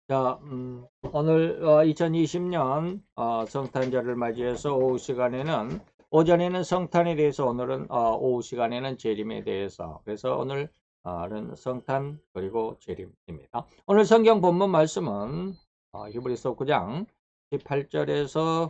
자, 오늘 2020년 성탄절을 맞이해서 오후 시간에는 오전에는 성탄에 대해서 오늘은 오후 시간에는 재림에 대해서 그래서 오늘은 성탄 그리고 재림입니다. 오늘 성경 본문 말씀은 히브리서 9장 18절에서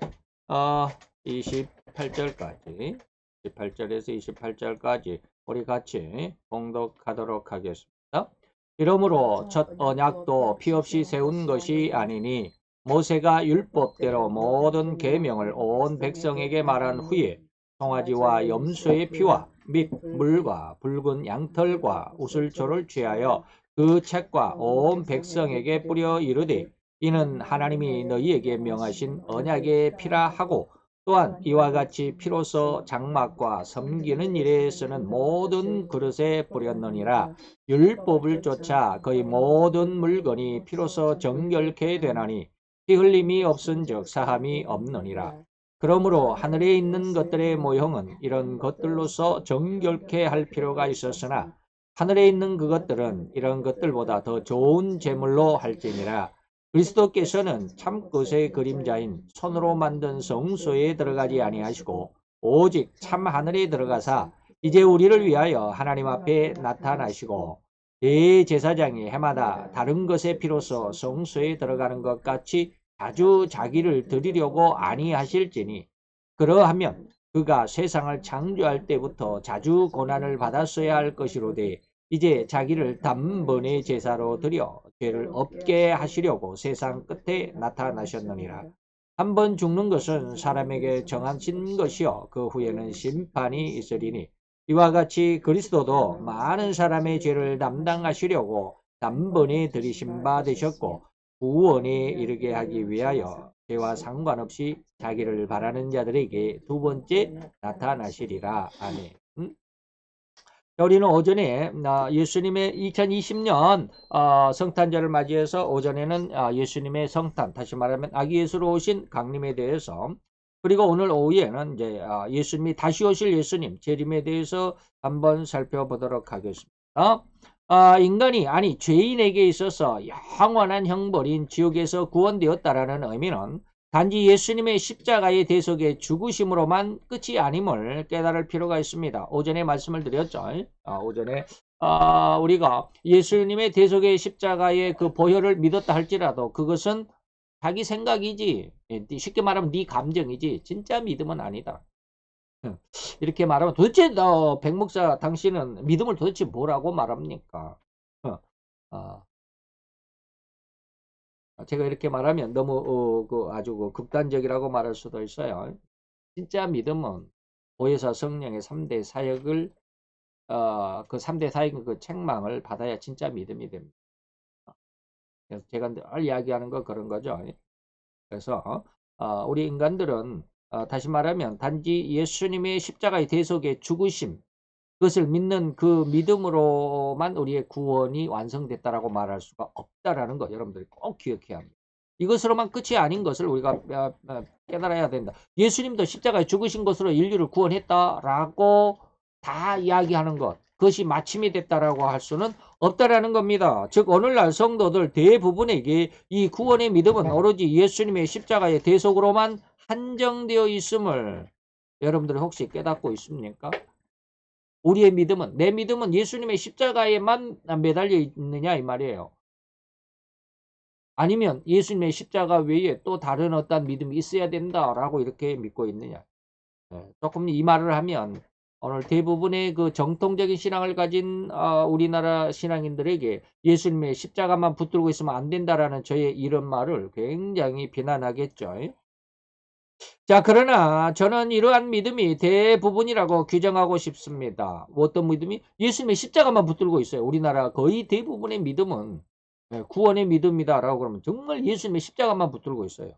28절까지 18절에서 28절까지 우리 같이 봉독하도록 하겠습니다. 이러므로 첫 언약도 피 없이 세운 것이 아니니 모세가 율법대로 모든 계명을 온 백성에게 말한 후에 송아지와 염소의 피와 및 물과 붉은 양털과 우슬초를 취하여 그 책과 온 백성에게 뿌려 이르되 이는 하나님이 너희에게 명하신 언약의 피라 하고 또한 이와 같이 피로써 장막과 섬기는 일에 쓰는 모든 그릇에 뿌렸느니라. 율법을 쫓아 거의 모든 물건이 피로써 정결케 되나니 피 흘림이 없은즉 사함이 없느니라. 그러므로 하늘에 있는 것들의 모형은 이런 것들로서 정결케 할 필요가 있었으나 하늘에 있는 그것들은 이런 것들보다 더 좋은 제물로 할지니라. 그리스도께서는 참것의 그림자인 손으로 만든 성소에 들어가지 아니하시고 오직 참 하늘에 들어가사 이제 우리를 위하여 하나님 앞에 나타나시고 대제사장이 해마다 다른 것의 피로서 성소에 들어가는 것 같이 자주 자기를 드리려고 아니하실지니 그러하면 그가 세상을 창조할 때부터 자주 고난을 받았어야 할 것이로되 이제 자기를 단번에 제사로 드려 죄를 없게 하시려고 세상 끝에 나타나셨느니라. 한 번 죽는 것은 사람에게 정하신 것이요 그 후에는 심판이 있으리니 이와 같이 그리스도도 많은 사람의 죄를 담당하시려고 단번에 들이신 바 되셨고 구원에 이르게 하기 위하여 죄와 상관없이 자기를 바라는 자들에게 두 번째 나타나시리라. 아멘. 우리는 오전에 예수님의 2020년 성탄절을 맞이해서 오전에는 예수님의 성탄, 다시 말하면 아기 예수로 오신 강림에 대해서 그리고 오늘 오후에는 이제 예수님이 다시 오실 예수님 재림에 대해서 한번 살펴보도록 하겠습니다. 인간이 아니 죄인에게 있어서 영원한 형벌인 지옥에서 구원되었다라는 의미는 단지 예수님의 십자가의 대속의 죽으심으로만 끝이 아님을 깨달을 필요가 있습니다. 오전에 말씀을 드렸죠. 오전에 우리가 예수님의 대속의 십자가의 그 보혈을 믿었다 할지라도 그것은 자기 생각이지 쉽게 말하면 네 감정이지 진짜 믿음은 아니다. 이렇게 말하면 도대체 백목사 당신은 믿음을 도대체 뭐라고 말합니까? 어, 제가 이렇게 말하면 너무 아주 극단적이라고 말할 수도 있어요. 진짜 믿음은 보혜사 성령의 3대 사역을 그 3대 사역의 그 책망을 받아야 진짜 믿음이 됩니다. 그래서 제가 늘 이야기하는 거 그런 거죠. 그래서 우리 인간들은 다시 말하면 단지 예수님의 십자가의 대속의 죽으심 그것을 믿는 그 믿음으로만 우리의 구원이 완성됐다라고 말할 수가 없다라는 거 여러분들이 꼭 기억해야 합니다. 이것으로만 끝이 아닌 것을 우리가 깨달아야 된다. 예수님도 십자가에 죽으신 것으로 인류를 구원했다라고 다 이야기하는 것. 그것이 마침이 됐다라고 할 수는 없다라는 겁니다. 즉 오늘날 성도들 대부분에게 이 구원의 믿음은 오로지 예수님의 십자가의 대속으로만 한정되어 있음을 여러분들이 혹시 깨닫고 있습니까? 우리의 믿음은 내 믿음은 예수님의 십자가에만 매달려 있느냐 이 말이에요. 아니면 예수님의 십자가 외에 또 다른 어떤 믿음이 있어야 된다라고 이렇게 믿고 있느냐. 조금 이 말을 하면 오늘 대부분의 그 정통적인 신앙을 가진 우리나라 신앙인들에게 예수님의 십자가만 붙들고 있으면 안 된다라는 저의 이런 말을 굉장히 비난하겠죠. 자, 그러나 저는 이러한 믿음이 대부분이라고 규정하고 싶습니다. 어떤 믿음이? 예수님의 십자가만 붙들고 있어요. 우리나라 거의 대부분의 믿음은 구원의 믿음이다라고 그러면 정말 예수님의 십자가만 붙들고 있어요.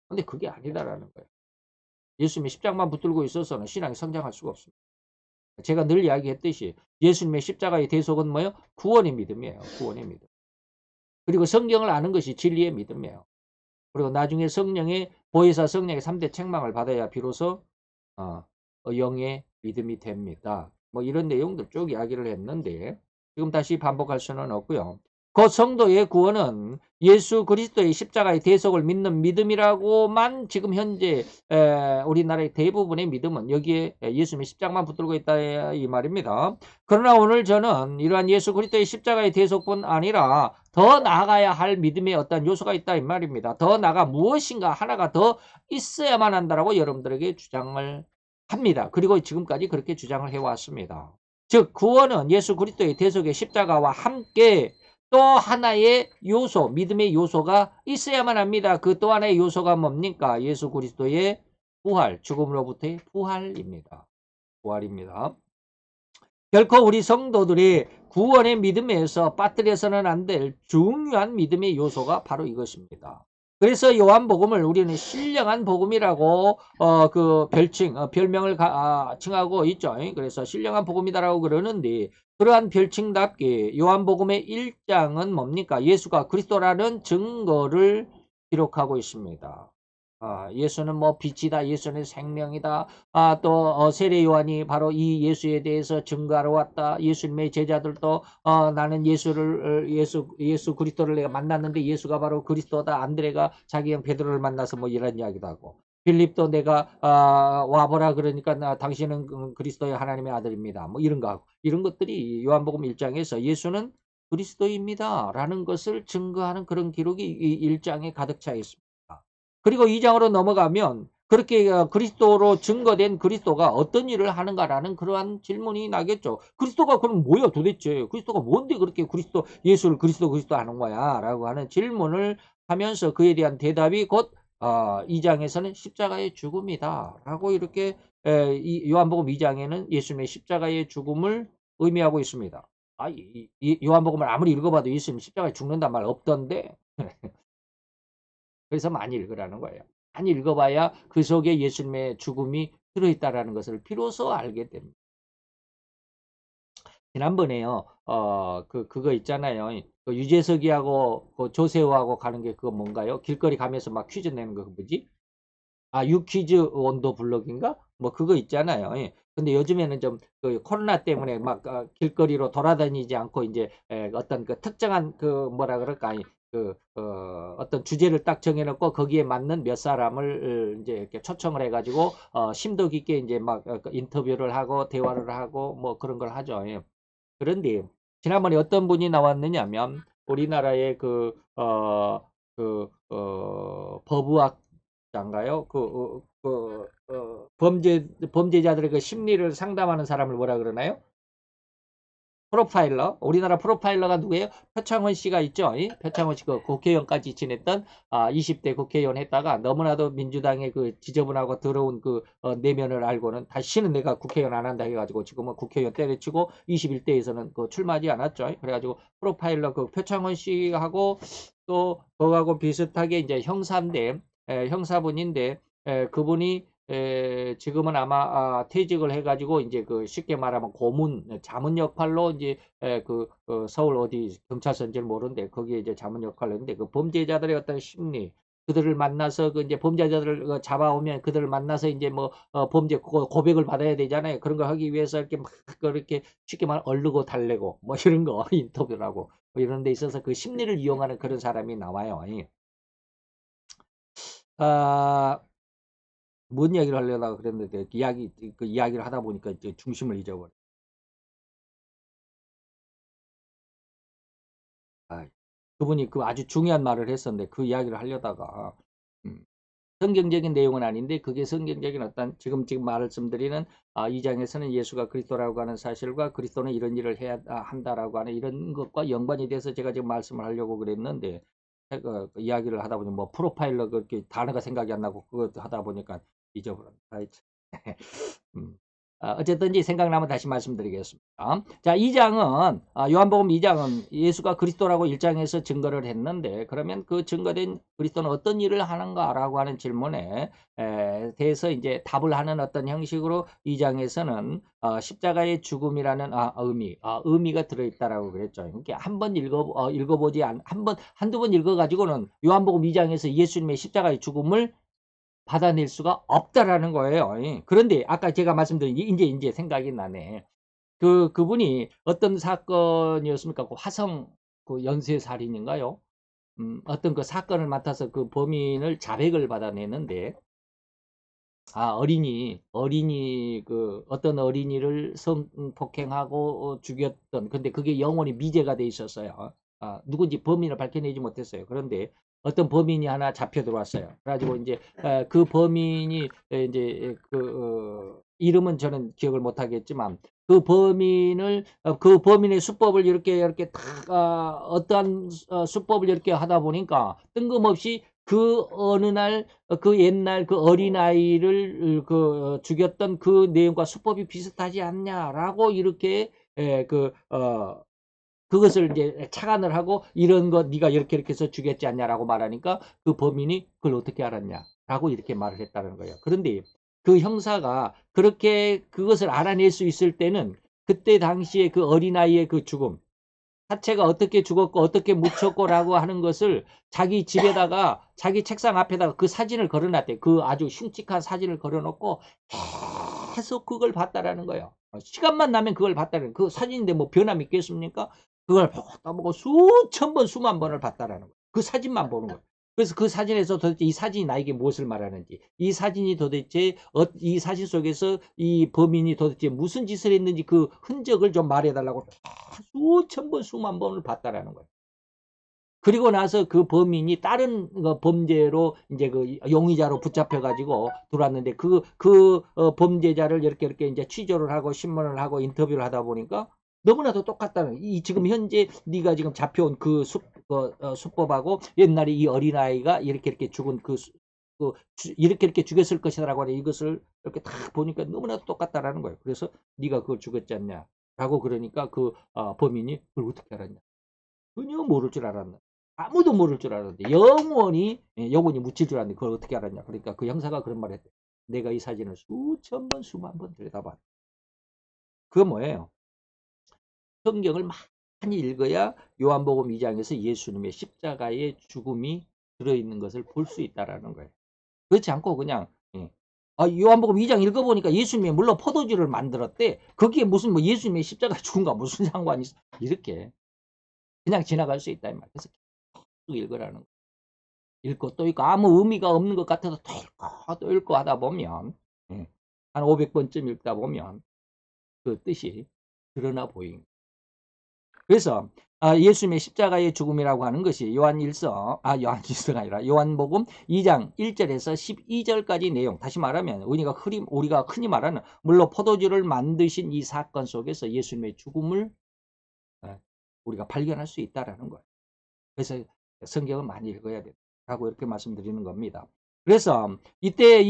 근데 그게 아니다라는 거예요. 예수님의 십자가만 붙들고 있어서는 신앙이 성장할 수가 없습니다. 제가 늘 이야기했듯이 예수님의 십자가의 대속은 뭐예요? 구원의 믿음이에요. 구원의 믿음. 그리고 성경을 아는 것이 진리의 믿음이에요. 그리고 나중에 성령의 보혜사 성령의 3대 책망을 받아야 비로소 영의 믿음이 됩니다. 뭐 이런 내용들 쭉 이야기를 했는데 지금 다시 반복할 수는 없고요. 그 성도의 구원은 예수 그리스도의 십자가의 대속을 믿는 믿음이라고만 지금 현재 우리나라의 대부분의 믿음은 여기에 예수님의 십자가만 붙들고 있다 이 말입니다. 그러나 오늘 저는 이러한 예수 그리스도의 십자가의 대속뿐 아니라 더 나아가야 할 믿음의 어떤 요소가 있다 이 말입니다. 더 나아가 무엇인가 하나가 더 있어야만 한다라고 여러분들에게 주장을 합니다. 그리고 지금까지 그렇게 주장을 해왔습니다. 즉 구원은 예수 그리스도의 대속의 십자가와 함께 또 하나의 요소, 믿음의 요소가 있어야만 합니다. 그 또 하나의 요소가 뭡니까? 예수 그리스도의 부활, 죽음으로부터의 부활입니다. 부활입니다. 결코 우리 성도들이 구원의 믿음에서 빠뜨려서는 안 될 중요한 믿음의 요소가 바로 이것입니다. 그래서 요한복음을 우리는 신령한 복음이라고 그 별명을 칭하고 있죠. 그래서 신령한 복음이다라고 그러는데 그러한 별칭답게 요한복음의 1장은 뭡니까? 예수가 그리스도라는 증거를 기록하고 있습니다. 예수는 뭐 빛이다, 예수는 생명이다. 또 세례 요한이 바로 이 예수에 대해서 증거하러 왔다. 예수님의 제자들도 나는 예수 그리스도를 내가 만났는데 예수가 바로 그리스도다. 안드레가 자기 형 베드로를 만나서 뭐 이런 이야기도 하고. 빌립도 내가 와보라 그러니까 당신은 그리스도의 하나님의 아들입니다. 뭐 이런 거 하고. 이런 것들이 요한복음 1장에서 예수는 그리스도입니다. 라는 것을 증거하는 그런 기록이 이 1장에 가득 차 있습니다. 그리고 2장으로 넘어가면 그렇게 그리스도로 증거된 그리스도가 어떤 일을 하는가라는 그러한 질문이 나겠죠. 그리스도가 그럼 뭐야 도대체? 그리스도가 뭔데 그렇게 예수를 그리스도 하는 거야? 라고 하는 질문을 하면서 그에 대한 대답이 곧 2장에서는 십자가의 죽음이다. 라고 이렇게 요한복음 2장에는 예수님의 십자가의 죽음을 의미하고 있습니다. 요한복음을 아무리 읽어봐도 예수님 십자가에 죽는단 말 없던데 그래서 많이 읽으라는 거예요. 많이 읽어봐야 그 속에 예수님의 죽음이 들어있다라는 것을 비로소 알게 됩니다. 지난번에요, 그거 있잖아요. 그 유재석이하고 그 조세호하고 가는 게 그거 뭔가요? 길거리 가면서 막 퀴즈 내는 거 뭐지? 유퀴즈 온도 블럭인가? 뭐 그거 있잖아요. 예. 근데 요즘에는 좀 그 코로나 때문에 막 길거리로 돌아다니지 않고 이제 어떤 그 특정한 그 뭐라 그럴까? 어떤 주제를 딱 정해놓고 거기에 맞는 몇 사람을 이제 이렇게 초청을 해가지고 심도 깊게 이제 막 인터뷰를 하고 대화를 하고 뭐 그런 걸 하죠. 예. 그런데 지난번에 어떤 분이 나왔느냐면 우리나라의 법의학자인가요? 범죄자들의 그 심리를 상담하는 사람을 뭐라 그러나요? 프로파일러. 우리나라 프로파일러가 누구예요? 표창원 씨가 있죠. 표창원 씨 그 국회의원까지 지냈던 20대 국회의원 했다가 너무나도 민주당의 그 지저분하고 더러운 그 내면을 알고는 다시는 내가 국회의원 안 한다 해가지고 지금은 국회의원 때려치고 21대에서는 그 출마하지 않았죠. 그래가지고 프로파일러 그 표창원 씨하고 또 그거하고 비슷하게 이제 형사인데 형사분인데 그분이 지금은 아마 퇴직을 해가지고 이제 그 쉽게 말하면 고문 자문 역할로 이제 서울 어디 경찰서인지 모르는데 거기에 이제 자문 역할을 했는데 그 범죄자들의 어떤 심리 그들을 만나서 그 이제 범죄자들을 잡아오면 그들을 만나서 이제 뭐 범죄 고백을 받아야 되잖아요. 그런 걸 하기 위해서 이렇게 막 그렇게 쉽게 말하면 얼르고 달래고 뭐 이런 거 인터뷰를 하고 뭐 이런 데 있어서 그 심리를 이용하는 그런 사람이 나와요. 아, 뭔 이야기를 하려다가 그랬는데 그 이야기를 하다 보니까 이제 중심을 잊어버려. 그분이 그 아주 중요한 말을 했었는데 그 이야기를 하려다가 음, 성경적인 내용은 아닌데 그게 성경적인 어떤 지금 말씀드리는 이 장에서는 예수가 그리스도라고 하는 사실과 그리스도는 이런 일을 해야 한다라고 하는 이런 것과 연관이 돼서 제가 지금 말씀을 하려고 그랬는데 그 이야기를 하다 보니 뭐 프로파일러 그렇게 단어가 생각이 안 나고 그것 하다 보니까 잊어버렸다. 어쨌든지 생각나면 다시 말씀드리겠습니다. 자, 2장은 요한복음 2장은 예수가 그리스도라고 1장에서 증거를 했는데 그러면 그 증거된 그리스도는 어떤 일을 하는가라고 하는 질문에 대해서 이제 답을 하는 어떤 형식으로 2장에서는 십자가의 죽음이라는 의미가 들어있다라고 그랬죠. 이렇게 한번 읽어보지 한두 번 읽어가지고는 요한복음 2장에서 예수님의 십자가의 죽음을 받아낼 수가 없다라는 거예요. 그런데 아까 제가 말씀드린 이제 생각이 나네. 그분이 어떤 사건이었습니까? 그 그 연쇄살인인가요? 어떤 그 사건을 맡아서 그 범인을 자백을 받아내는데, 어린이, 그, 어떤 어린이를 성폭행하고 죽였던, 근데 그게 영원히 미제가 돼 있었어요. 누군지 범인을 밝혀내지 못했어요. 그런데 어떤 범인이 하나 잡혀 들어왔어요. 그래가지고 이제, 그 범인이, 이제, 이름은 저는 기억을 못 하겠지만, 그 범인의 수법을 이렇게 다, 어떠한 수법을 이렇게 하다 보니까 뜬금없이 그 어느 날 그 옛날 그 어린아이를 죽였던 그 내용과 수법이 비슷하지 않냐라고 이렇게 그것을 이제 착안을 하고 이런 것 네가 이렇게 해서 죽였지 않냐라고 말하니까 그 범인이 그걸 어떻게 알았냐라고 이렇게 말을 했다는 거예요. 그런데 그 형사가 그렇게 그것을 알아낼 수 있을 때는 그때 당시에 그 어린아이의 그 죽음, 사체가 어떻게 죽었고 어떻게 묻혔고라고 하는 것을 자기 집에다가 자기 책상 앞에다가 그 사진을 걸어놨대. 그 아주 흉측한 사진을 걸어놓고 계속 그걸 봤다라는 거예요. 시간만 나면 그걸 봤다는 거예요. 그 사진인데 뭐 변함이 있겠습니까? 그걸 보고 또 보고 수천 번 수만 번을 봤다라는 거예요. 그 사진만 보는 거예요. 그래서 그 사진에서 도대체 이 사진이 나에게 무엇을 말하는지, 이 사진이 도대체 이 사진 속에서 이 범인이 도대체 무슨 짓을 했는지 그 흔적을 좀 말해달라고 수천 번 수만 번을 봤다라는 거예요. 그리고 나서 그 범인이 다른 범죄로 이제 그 용의자로 붙잡혀 가지고 들어왔는데 범죄자를 이렇게 이제 취조를 하고 신문을 하고 인터뷰를 하다 보니까 너무나도 똑같다는 이 지금 현재 네가 지금 잡혀온 그 수법하고 옛날에 이 어린아이가 이렇게 죽은 이렇게 죽였을 것이라고 하는 이것을 이렇게 딱 보니까 너무나도 똑같다라는 거예요. 그래서 네가 그걸 죽였지 않냐라고 그러니까 범인이 그걸 어떻게 알았냐? 전혀 모를 줄 알았나? 아무도 모를 줄 알았는데 영원히 묻힐 줄 알았는데 그걸 어떻게 알았냐? 그러니까 그 형사가 그런 말을 했대. 내가 이 사진을 수천 번 수만 번 들여다봤다. 그건 뭐예요? 성경을 많이 읽어야 요한복음 2장에서 예수님의 십자가의 죽음이 들어있는 것을 볼 수 있다라는 거예요. 그렇지 않고 그냥 요한복음 2장 읽어보니까 예수님이 물론 포도주를 만들었대. 거기에 무슨 뭐 예수님의 십자가 죽음과 무슨 상관이 있어? 이렇게 그냥 지나갈 수 있다 이 말. 그래서 계속 읽으라는 거예요. 읽고 또 읽고 아무 의미가 없는 것 같아서 또 읽고 하다 보면 한 500번쯤 읽다 보면 그 뜻이 드러나 보인. 그래서 예수님의 십자가의 죽음이라고 하는 것이 요한일서가 아니라 요한복음 2장 1절에서 12절까지 내용. 다시 말하면 우리가 흔히 말하는 물론 포도주를 만드신 이 사건 속에서 예수님의 죽음을 우리가 발견할 수 있다라는 거예요. 그래서 성경을 많이 읽어야 된다고 이렇게 말씀드리는 겁니다. 그래서 이때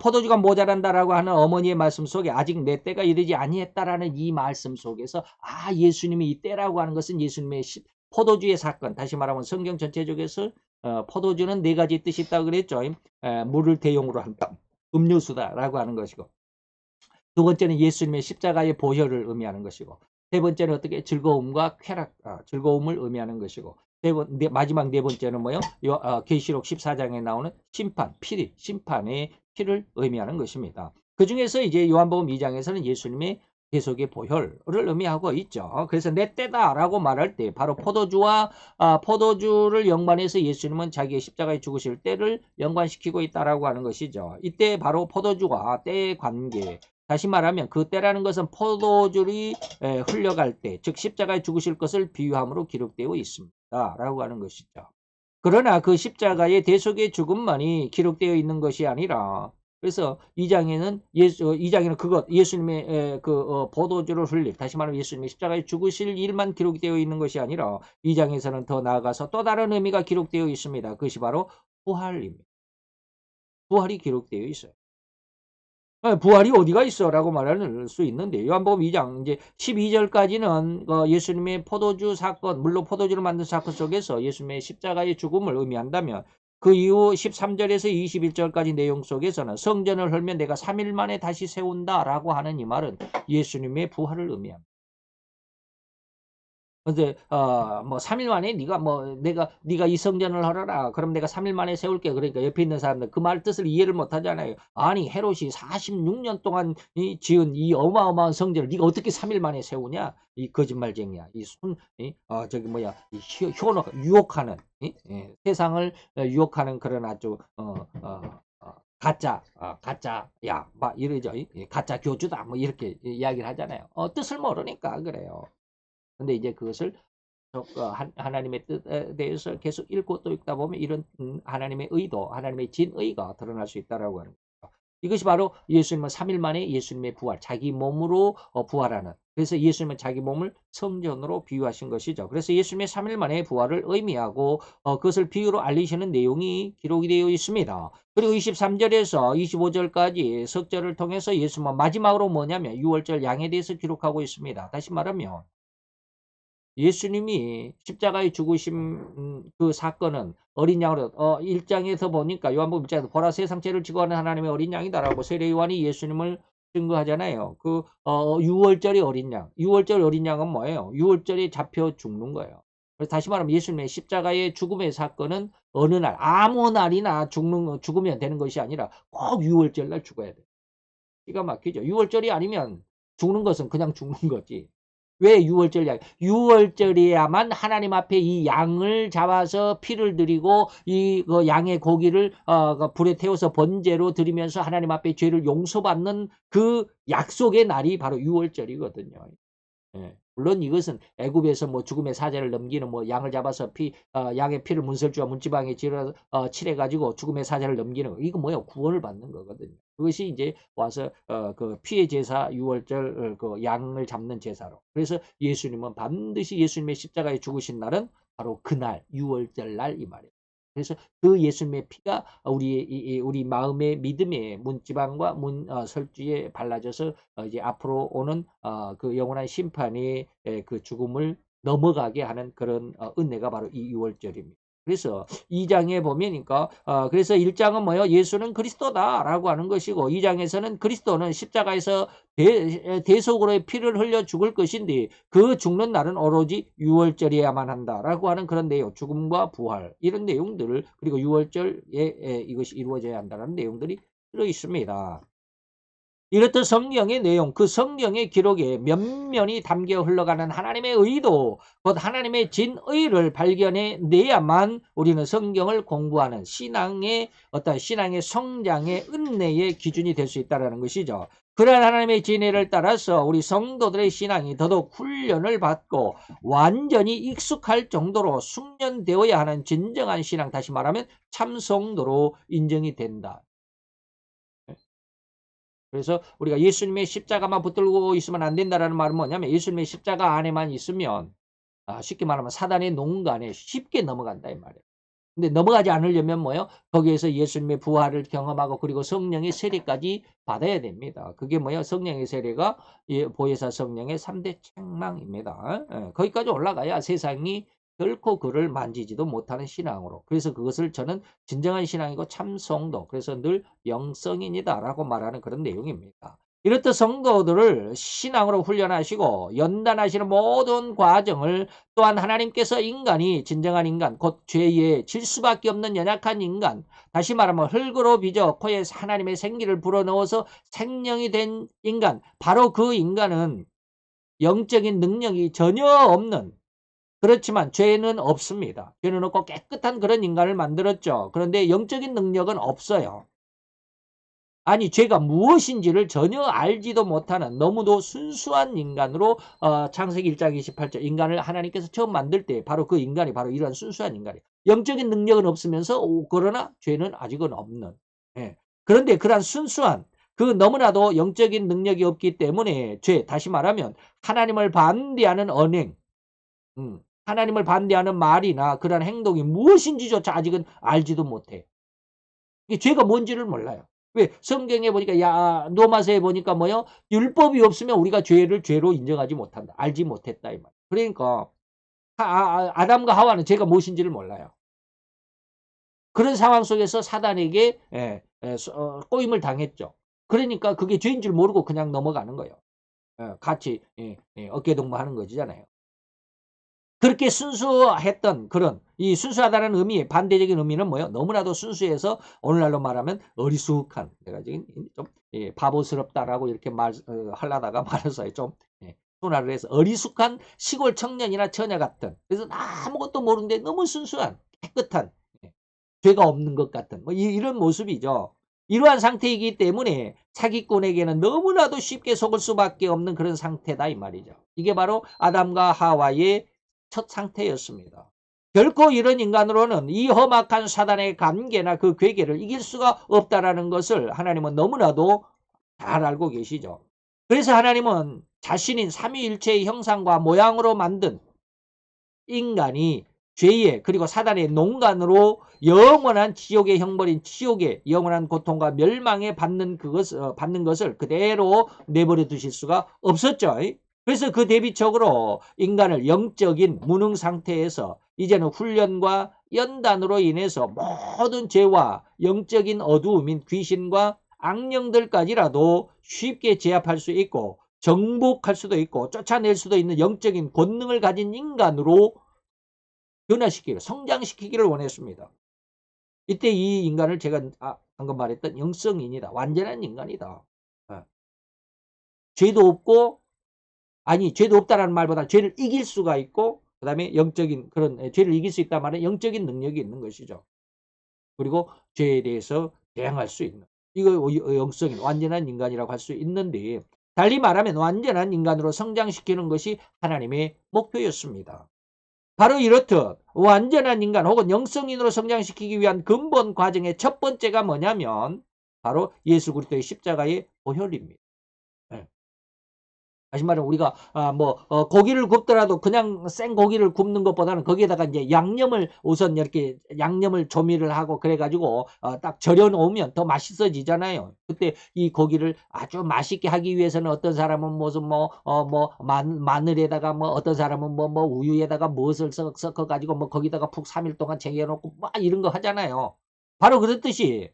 포도주가 모자란다라고 하는 어머니의 말씀 속에 아직 내 때가 이르지 아니했다라는 이 말씀 속에서 예수님이 이 때라고 하는 것은 예수님의 포도주의 사건. 다시 말하면 성경 전체적에서 포도주는 네 가지 뜻이 있다고 그랬죠. 물을 대용으로 한다. 음료수다라고 하는 것이고. 두 번째는 예수님의 십자가의 보혈을 의미하는 것이고. 세 번째는 어떻게 즐거움과 쾌락, 즐거움을 의미하는 것이고. 마지막 네 번째는 뭐요? 계시록 14장에 나오는 심판의 피를 의미하는 것입니다. 그 중에서 이제 요한복음 2장에서는 예수님의 계속의 보혈을 의미하고 있죠. 그래서 내 때다라고 말할 때 바로 포도주를 연관해서 예수님은 자기의 십자가에 죽으실 때를 연관시키고 있다라고 하는 것이죠. 이때 바로 포도주와 때의 관계. 다시 말하면 그 때라는 것은 포도주를 흘려갈 때, 즉 십자가에 죽으실 것을 비유함으로 기록되어 있습니다. 라고 하는 것이죠. 그러나 그 십자가의 대속의 죽음만이 기록되어 있는 것이 아니라 그래서 2장에는 예수님의 포도주를 흘릴, 다시 말하면 예수님의 십자가에 죽으실 일만 기록되어 있는 것이 아니라 2장에서는 더 나아가서 또 다른 의미가 기록되어 있습니다. 그것이 바로 부활입니다. 부활이 기록되어 있어요. 부활이 어디가 있어? 라고 말할 수 있는데, 요한복음 2장, 이제 12절까지는 예수님의 포도주 사건, 물론 포도주를 만든 사건 속에서 예수님의 십자가의 죽음을 의미한다면, 그 이후 13절에서 21절까지 내용 속에서는 성전을 헐면 내가 3일 만에 다시 세운다 라고 하는 이 말은 예수님의 부활을 의미합니다. 근데 뭐 3일 만에 네가 이 성전을 하라라. 그럼 내가 3일 만에 세울게. 그러니까 옆에 있는 사람들 그 말 뜻을 이해를 못 하잖아요. 아니 헤롯이 46년 동안 지은 이 어마어마한 성전을 네가 어떻게 3일 만에 세우냐? 이 거짓말쟁이야. 저기 뭐야 현혹 유혹하는 세상을 유혹하는 그런 아주 가짜야 막 이러죠. 가짜 교주다 뭐 이렇게 이야기를 하잖아요. 뜻을 모르니까 그래요. 근데 이제 그것을 하나님의 뜻에 대해서 계속 읽고 또 읽다 보면 이런 하나님의 의도, 하나님의 진의가 드러날 수 있다라고 하는 거죠. 이것이 바로 예수님은 3일 만에 예수님의 부활, 자기 몸으로 부활하는. 그래서 예수님은 자기 몸을 성전으로 비유하신 것이죠. 그래서 예수님의 3일 만에 부활을 의미하고 그것을 비유로 알리시는 내용이 기록이 되어 있습니다. 그리고 23절에서 25절까지 석절을 통해서 예수님은 마지막으로 뭐냐면 6월절 양에 대해서 기록하고 있습니다. 다시 말하면 예수님이 십자가에 죽으신 그 사건은 어린 양으로 1장에서 보니까 요한복음 1장에서 보라 세상 죄를 지고 하는 하나님의 어린 양이다라고 세례 요한이 예수님을 증거하잖아요. 그 6월절의 어린 양. 6월절 어린 양은 뭐예요? 6월절에 잡혀 죽는 거예요. 그래서 다시 말하면 예수님의 십자가의 죽음의 사건은 어느 날 아무 날이나 죽으면 되는 것이 아니라 꼭 6월절 날 죽어야 돼. 기가 막히죠. 6월절이 아니면 죽는 것은 그냥 죽는 거지. 왜 6월절 양? 6월절이야만 하나님 앞에 이 양을 잡아서 피를 드리고 그 양의 고기를 그 불에 태워서 번제로 드리면서 하나님 앞에 죄를 용서받는 그 약속의 날이 바로 6월절이거든요. 예. 물론 이것은 애굽에서 뭐 죽음의 사자를 넘기는 뭐 양을 잡아서 양의 피를 문설주와 문지방에 칠해 가지고 죽음의 사자를 넘기는 거. 이거 뭐야? 구원을 받는 거거든요. 그것이 이제 와서 그 피의 제사 6월절 그 양을 잡는 제사로. 그래서 예수님은 반드시 예수님의 십자가에 죽으신 날은 바로 그날 6월절 날 이 말이에요. 그래서 그 예수님의 피가 우리 마음의 믿음의 문지방과 설주에 발라져서 이제 앞으로 오는 그 영원한 심판의 그 죽음을 넘어가게 하는 그런 은혜가 바로 이 6월절입니다. 그래서 2장에 보면니까 그래서 1장은 뭐요? 예수는 그리스도다라고 하는 것이고 2장에서는 그리스도는 십자가에서 대속으로의 피를 흘려 죽을 것인데 그 죽는 날은 오로지 6월절이어야만 한다라고 하는 그런 내용, 죽음과 부활 이런 내용들을 그리고 6월절에 이것이 이루어져야 한다는 내용들이 들어 있습니다. 이렇듯 성경의 내용, 그 성경의 기록에 면면이 담겨 흘러가는 하나님의 의도, 곧 하나님의 진의를 발견해 내야만 우리는 성경을 공부하는 신앙의 성장의 은혜의 기준이 될 수 있다는 것이죠. 그러한 하나님의 진의를 따라서 우리 성도들의 신앙이 더더욱 훈련을 받고 완전히 익숙할 정도로 숙련되어야 하는 진정한 신앙, 다시 말하면 참성도로 인정이 된다. 그래서 우리가 예수님의 십자가만 붙들고 있으면 안 된다라는 말은 뭐냐면 예수님의 십자가 안에만 있으면 쉽게 말하면 사단의 농간에 쉽게 넘어간다 이 말이에요. 근데 넘어가지 않으려면 뭐예요? 거기에서 예수님의 부활을 경험하고 그리고 성령의 세례까지 받아야 됩니다. 그게 뭐예요? 성령의 세례가 보혜사 성령의 3대 책망입니다. 거기까지 올라가야 세상이 결코 그를 만지지도 못하는 신앙으로. 그래서 그것을 저는 진정한 신앙이고 참 성도, 그래서 늘 영성인이다라고 말하는 그런 내용입니다. 이렇듯 성도들을 신앙으로 훈련하시고 연단하시는 모든 과정을 또한 하나님께서 인간이 진정한 인간, 곧 죄에 질 수밖에 없는 연약한 인간, 다시 말하면 흙으로 빚어 코에 하나님의 생기를 불어넣어서 생명이 된 인간, 바로 그 인간은 영적인 능력이 전혀 없는, 그렇지만 죄는 없습니다. 죄는 없고 깨끗한 그런 인간을 만들었죠. 그런데 영적인 능력은 없어요. 아니 죄가 무엇인지를 전혀 알지도 못하는 너무도 순수한 인간으로 창세기 1장 28절 인간을 하나님께서 처음 만들 때 바로 그 인간이 바로 이러한 순수한 인간이에요. 영적인 능력은 없으면서 그러나 죄는 아직은 없는. 예. 그런데 그러한 순수한 그 너무나도 영적인 능력이 없기 때문에 다시 말하면 하나님을 반대하는 언행, 하나님을 반대하는 말이나 그러한 행동이 무엇인지조차 아직은 알지도 못해. 이게 죄가 뭔지를 몰라요. 왜? 성경에 보니까 로마서에 보니까 뭐요? 율법이 없으면 우리가 죄를 죄로 인정하지 못한다. 알지 못했다 이 말. 그러니까 아담과 하와는 죄가 무엇인지를 몰라요. 그런 상황 속에서 사단에게 꼬임을 당했죠. 그러니까 그게 죄인 줄 모르고 그냥 넘어가는 거예요. 같이 어깨동무하는 거잖아요. 그렇게 순수했던 그런 이 순수하다는 의미의 반대적인 의미는 뭐예요? 너무나도 순수해서 오늘날로 말하면 어리숙한 내가 지금 좀 바보스럽다라고 이렇게 하려다가 말해서 좀 순화를 해서 어리숙한 시골 청년이나 처녀 같은 그래서 아무것도 모르는데 너무 순수한 깨끗한 죄가 없는 것 같은 뭐 이런 모습이죠. 이러한 상태이기 때문에 사기꾼에게는 너무나도 쉽게 속을 수밖에 없는 그런 상태다 이 말이죠. 이게 바로 아담과 하와의 첫 상태였습니다. 결코 이런 인간으로는 이 험악한 사단의 관계나 그 괴계를 이길 수가 없다라는 것을 하나님은 너무나도 잘 알고 계시죠. 그래서 하나님은 자신인 삼위일체의 형상과 모양으로 만든 인간이 죄의 그리고 사단의 농간으로 영원한 지옥의 형벌인 지옥의 영원한 고통과 멸망에 받는 것을 그대로 내버려 두실 수가 없었죠. 그래서 그 대비적으로 인간을 영적인 무능 상태에서 이제는 훈련과 연단으로 인해서 모든 죄와 영적인 어두움인 귀신과 악령들까지라도 쉽게 제압할 수 있고 정복할 수도 있고 쫓아낼 수도 있는 영적인 권능을 가진 인간으로 변화시키기를 성장시키기를 원했습니다. 이때 이 인간을 제가 방금 말했던 영성인이다. 완전한 인간이다. 죄도 없고 죄도 없다라는 말보다 죄를 이길 수가 있고 그 다음에 영적인 그런 죄를 이길 수 있다는 말은 영적인 능력이 있는 것이죠. 그리고 죄에 대해서 대항할 수 있는 이거 영성인 완전한 인간이라고 할 수 있는데 달리 말하면 완전한 인간으로 성장시키는 것이 하나님의 목표였습니다. 바로 이렇듯 완전한 인간 혹은 영성인으로 성장시키기 위한 근본 과정의 첫 번째가 뭐냐면 바로 예수 그리스도의 십자가의 보혈입니다. 다시 말하면 우리가 고기를 굽더라도 그냥 생 고기를 굽는 것보다는 거기에다가 이제 양념을 우선 이렇게 양념을 조미를 하고 그래가지고 딱 절여 놓으면 더 맛있어지잖아요. 그때 이 고기를 아주 맛있게 하기 위해서는 어떤 사람은 무슨 마늘에다가 어떤 사람은 우유에다가 무엇을 섞어 가지고 거기다가 푹 3일 동안 쟁여놓고 막 이런 거 하잖아요. 바로 그렇듯이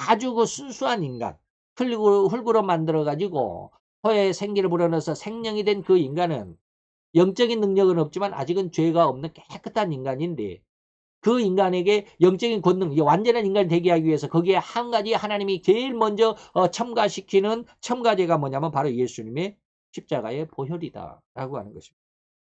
아주 그 순수한 인간 흙으로 만들어 가지고 혀에 생기를 불어넣어서 생명이 된 그 인간은 영적인 능력은 없지만 아직은 죄가 없는 깨끗한 인간인데 그 인간에게 영적인 권능, 완전한 인간이 되게 하기 위해서 거기에 한 가지 하나님이 제일 먼저 첨가시키는 첨가제가 뭐냐면 바로 예수님의 십자가의 보혈이다라고 하는 것입니다.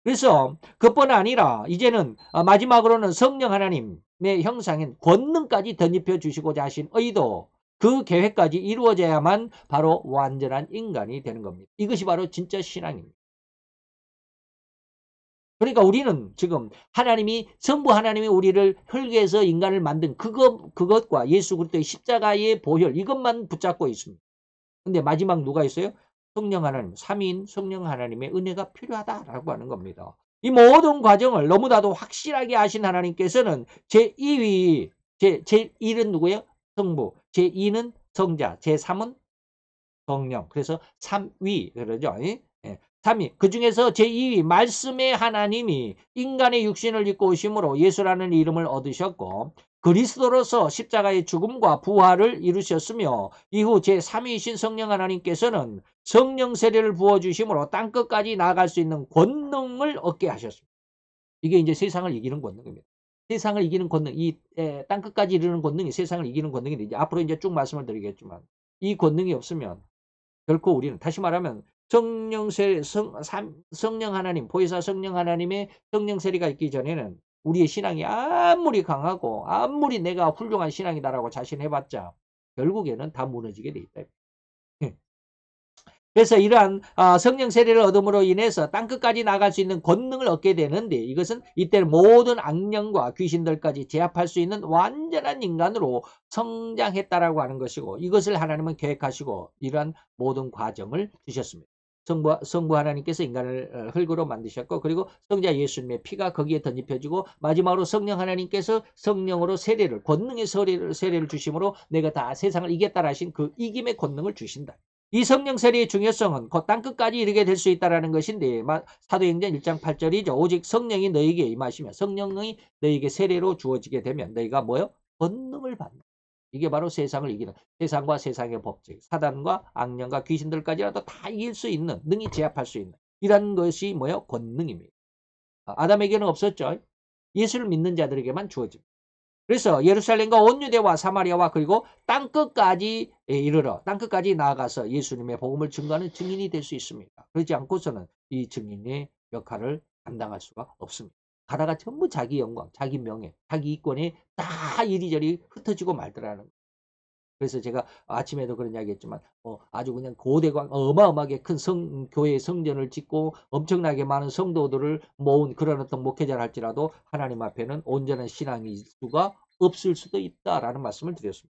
그래서 그뿐 아니라 이제는 마지막으로는 성령 하나님의 형상인 권능까지 덧입혀 주시고자 하신 의도 그 계획까지 이루어져야만 바로 완전한 인간이 되는 겁니다. 이것이 바로 진짜 신앙입니다. 그러니까 우리는 지금 성부 하나님이 우리를 혈계에서 인간을 만든 그것과 예수 그리스도의 십자가의 보혈 이것만 붙잡고 있습니다. 근데 마지막 누가 있어요? 성령 하나님, 삼위인 성령 하나님의 은혜가 필요하다라고 하는 겁니다. 이 모든 과정을 너무나도 확실하게 아신 하나님께서는 제2위, 제1은 누구예요? 성부, 제2는 성자, 제3은 성령. 그래서 3위 그러죠. 예? 3위. 그 중에서 제2위 말씀의 하나님이 인간의 육신을 입고 오심으로 예수라는 이름을 얻으셨고 그리스도로서 십자가의 죽음과 부활을 이루셨으며 이후 제3위이신 성령 하나님께서는 성령 세례를 부어주심으로 땅끝까지 나아갈 수 있는 권능을 얻게 하셨습니다. 이게 이제 세상을 이기는 권능입니다. 세상을 이기는 권능, 땅끝까지 이르는 권능이 세상을 이기는 권능인데 이제 앞으로 이제 쭉 말씀을 드리겠지만 이 권능이 없으면 결코 우리는 다시 말하면 성령 하나님, 보혜사 성령 하나님의 성령 세례가 있기 전에는 우리의 신앙이 아무리 강하고 아무리 내가 훌륭한 신앙이다라고 자신해봤자 결국에는 다 무너지게 돼 있다. 그래서 이러한 성령 세례를 얻음으로 인해서 땅끝까지 나갈 수 있는 권능을 얻게 되는데 이것은 이때는 모든 악령과 귀신들까지 제압할 수 있는 완전한 인간으로 성장했다라고 하는 것이고 이것을 하나님은 계획하시고 이러한 모든 과정을 주셨습니다. 성부 하나님께서 인간을 흙으로 만드셨고 그리고 성자 예수님의 피가 거기에 덧입혀지고 마지막으로 성령 하나님께서 성령으로 권능의 세례를 주심으로 내가 다 세상을 이겼다라 하신 그 이김의 권능을 주신다. 이 성령 세례의 중요성은 곧 땅끝까지 이르게 될 수 있다는 것인데 사도행전 1장 8절이죠. 오직 성령이 너에게 임하시면 성령이 너에게 세례로 주어지게 되면 너희가 뭐요? 권능을 받는. 이게 바로 세상을 이기는 세상과 세상의 법칙 사단과 악령과 귀신들까지라도 다 이길 수 있는 능히 제압할 수 있는 이런 것이 뭐요? 권능입니다. 아담에게는 없었죠. 예수를 믿는 자들에게만 주어집니다. 그래서 예루살렘과 온 유대와 사마리아와 그리고 땅끝까지 이르러 땅끝까지 나아가서 예수님의 복음을 증거하는 증인이 될 수 있습니다. 그렇지 않고서는 이 증인의 역할을 감당할 수가 없습니다. 가다가 전부 자기 영광, 자기 명예, 자기 이권에 다 이리저리 흩어지고 말더라는 거예요. 그래서 제가 아침에도 그런 이야기 했지만 아주 그냥 고대광 어마어마하게 큰 교회 성전을 짓고 엄청나게 많은 성도들을 모은 그런 어떤 목회자를 할지라도 하나님 앞에는 온전한 신앙일 수가 없을 수도 있다라는 말씀을 드렸습니다.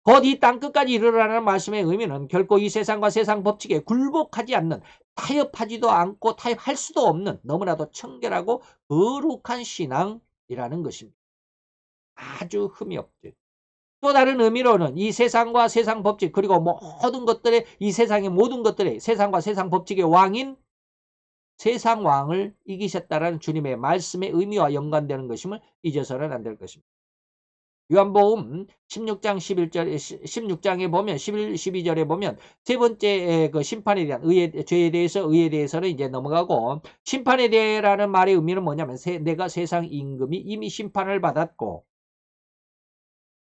곧 이 땅끝까지 이르라는 말씀의 의미는 결코 이 세상과 세상 법칙에 굴복하지 않는, 타협하지도 않고 타협할 수도 없는 너무나도 청결하고 거룩한 신앙이라는 것입니다. 아주 흠이 없죠. 또 다른 의미로는 이 세상과 세상 법칙 그리고 모든 것들의 이 세상의 모든 것들의 세상과 세상 법칙의 왕인 세상 왕을 이기셨다라는 주님의 말씀의 의미와 연관되는 것임을 잊어서는 안 될 것입니다. 요한복음 16장 11절 16장에 보면 11, 12절에 보면 세 번째 그 심판에 대한 죄에 대해서는 이제 넘어가고, 심판에 대해라는 말의 의미는 뭐냐면 내가 세상 임금이 이미 심판을 받았고,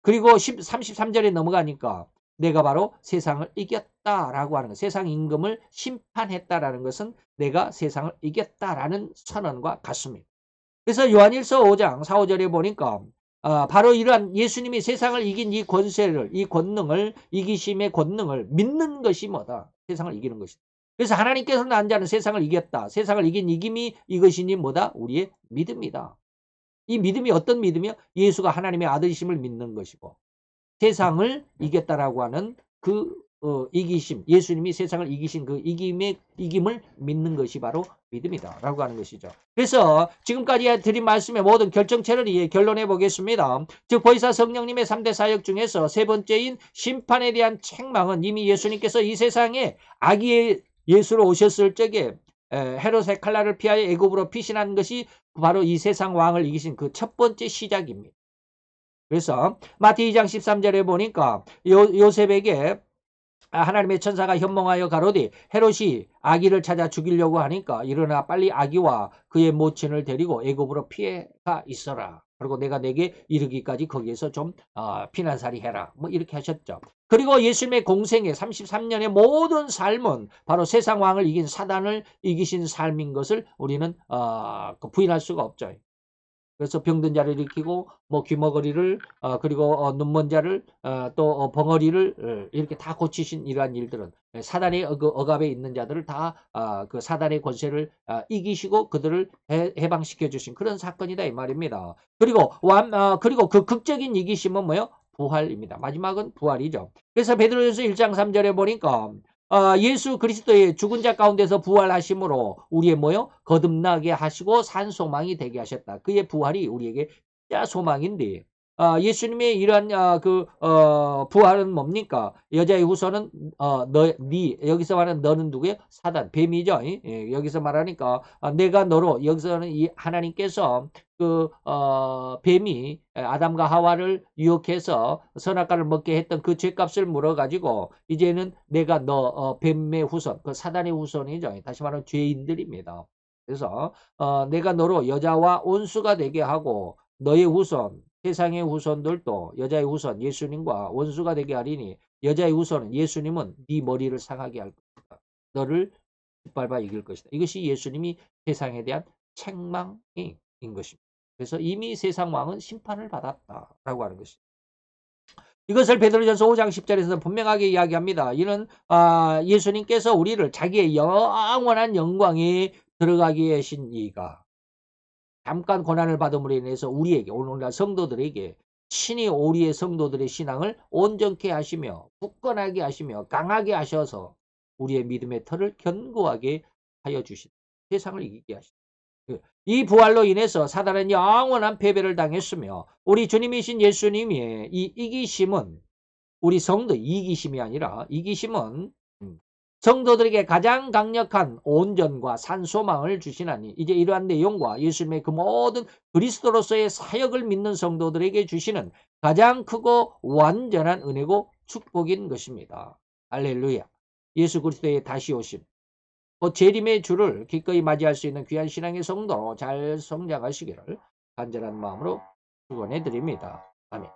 그리고 33절에 넘어가니까 내가 바로 세상을 이겼다라고 하는 것. 세상 임금을 심판했다라는 것은 내가 세상을 이겼다라는 선언과 같습니다. 그래서 요한일서 5장 4, 5절에 보니까 바로 이러한 예수님이 세상을 이긴 이 권세를, 이 권능을, 이기심의 권능을 믿는 것이 뭐다? 세상을 이기는 것이다. 그래서 하나님께서 난 자는 세상을 이겼다. 세상을 이긴 이김이 이것이니 뭐다? 우리의 믿음이다. 이 믿음이 어떤 믿음이요? 예수가 하나님의 아들이심을 믿는 것이고, 세상을 이겼다라고 하는 그 이기심, 예수님이 세상을 이기신 그 이김을 믿는 것이 바로 믿음이다라고 하는 것이죠. 그래서 지금까지 드린 말씀의 모든 결정체를 결론해 보겠습니다. 즉 보혜사 성령님의 3대 사역 중에서 세 번째인 심판에 대한 책망은 이미 예수님께서 이 세상에 아기의 예수로 오셨을 적에 헤롯의 칼날을 피하여 애굽으로 피신한 것이 바로 이 세상 왕을 이기신 그 첫 번째 시작입니다. 그래서 마태 2장 13절에 보니까 요셉에게 하나님의 천사가 현몽하여 가로되 헤롯이 아기를 찾아 죽이려고 하니까 일어나 빨리 아기와 그의 모친을 데리고 애굽으로 피해가 있어라. 그리고 내가 내게 이르기까지 거기에서 좀 피난살이 해라. 뭐 이렇게 하셨죠. 그리고 예수님의 공생의 33년의 모든 삶은 바로 세상 왕을 이긴 사단을 이기신 삶인 것을 우리는 부인할 수가 없죠. 그래서 병든 자를 일으키고 뭐 귀머거리를 그리고 눈먼 자를 또 벙어리를 이렇게 다 고치신 이러한 일들은 사단의 억압에 있는 자들을 다 그 사단의 권세를 이기시고 그들을 해방시켜 주신 그런 사건이다 이 말입니다. 그리고 그리고 그 극적인 이기심은 뭐요? 부활입니다. 마지막은 부활이죠. 그래서 베드로전서 1장 3절에 보니까 예수 그리스도의 죽은 자 가운데서 부활하심으로 우리의 뭐요? 거듭나게 하시고 산 소망이 되게 하셨다. 그의 부활이 우리에게 진짜 소망인데 예수님의 이러한 부활은 뭡니까? 여자의 후손은 여기서 말하는 너는 누구예요? 사단, 뱀이죠. 여기서 말하니까 내가 너로 여기서는 이 하나님께서 뱀이 아담과 하와를 유혹해서 선악과를 먹게 했던 그 죄값을 물어가지고 이제는 내가 너 뱀의 후손, 그 사단의 후손이죠. 다시 말하면 죄인들입니다. 그래서 내가 너로 여자와 온수가 되게 하고 너의 후손, 세상의 후손들도 여자의 후손 예수님과 원수가 되게 하리니 여자의 후손은 예수님은 네 머리를 상하게 할 것이다. 너를 빗밟아 이길 것이다. 이것이 예수님이 세상에 대한 책망인 것입니다. 그래서 이미 세상 왕은 심판을 받았다라고 하는 것입니다. 이것을 베드로전서 5장 10절에서 분명하게 이야기합니다. 이는 예수님께서 우리를 자기의 영원한 영광에 들어가게 하신 이가 잠깐 고난을 받음으로 인해서 우리에게 오늘날 성도들에게 친히 우리의 성도들의 신앙을 온전케 하시며 굳건하게 하시며 강하게 하셔서 우리의 믿음의 터를 견고하게 하여 주신 세상을 이기게 하시다. 이 부활로 인해서 사단은 영원한 패배를 당했으며 우리 주님이신 예수님의 이 이기심은 우리 성도 이기심이 아니라 이기심은 성도들에게 가장 강력한 온전과 산소망을 주시나니 이제 이러한 내용과 예수님의 그 모든 그리스도로서의 사역을 믿는 성도들에게 주시는 가장 크고 완전한 은혜고 축복인 것입니다. 할렐루야. 예수 그리스도의 다시 오심. 재림의 주를 기꺼이 맞이할 수 있는 귀한 신앙의 성도로 잘 성장하시기를 간절한 마음으로 축원해 드립니다. 아멘.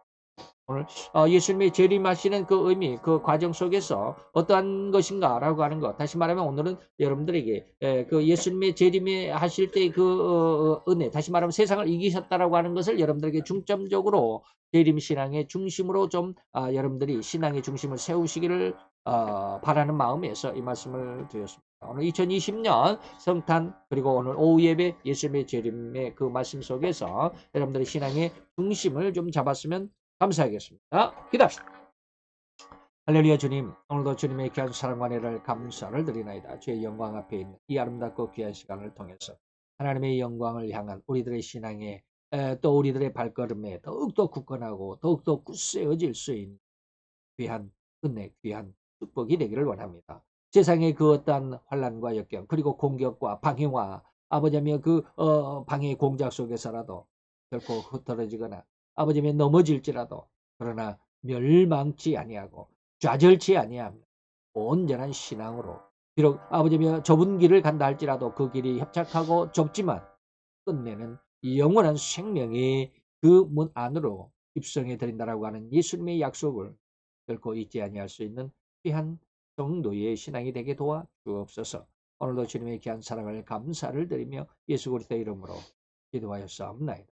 오늘 예수님이 재림하시는 그 의미, 그 과정 속에서 어떠한 것인가라고 하는 것. 다시 말하면 오늘은 여러분들에게 그 예수님의 재림에 하실 때 그 은혜, 다시 말하면 세상을 이기셨다라고 하는 것을 여러분들에게 중점적으로 재림 신앙의 중심으로 좀 여러분들이 신앙의 중심을 세우시기를 바라는 마음에서 이 말씀을 드렸습니다. 오늘 2020년 성탄 그리고 오늘 오후 예배 예수님의 재림의 그 말씀 속에서 여러분들의 신앙의 중심을 좀 잡았으면 감사하겠습니다. 기도합시다. 할렐루야 주님, 오늘도 주님의 귀한 사랑과 은혜를 감사를 드리나이다. 주의 영광 앞에 있는 이 아름답고 귀한 시간을 통해서 하나님의 영광을 향한 우리들의 신앙에 또 우리들의 발걸음에 더욱더 굳건하고 더욱더 굳세어질 수 있는 귀한 은혜, 귀한 축복이 되기를 원합니다. 세상의 그 어떠한 환난과 역경 그리고 공격과 방해와 아버지며 그 방해의 공작 속에서라도 결코 흩어지거나 아버지며 넘어질지라도 그러나 멸망치 아니하고 좌절치 아니합니다. 온전한 신앙으로 비록 아버지며 좁은 길을 간다 할지라도 그 길이 협착하고 좁지만 끝내는 영원한 생명이 그 문 안으로 입성해 드린다라고 하는 예수님의 약속을 결코 잊지 아니할 수 있는 귀한 성도의 신앙이 되게 도와 주옵소서. 오늘도 주님의 귀한 사랑을 감사를 드리며 예수 그리스도의 이름으로 기도하였사옵나이다.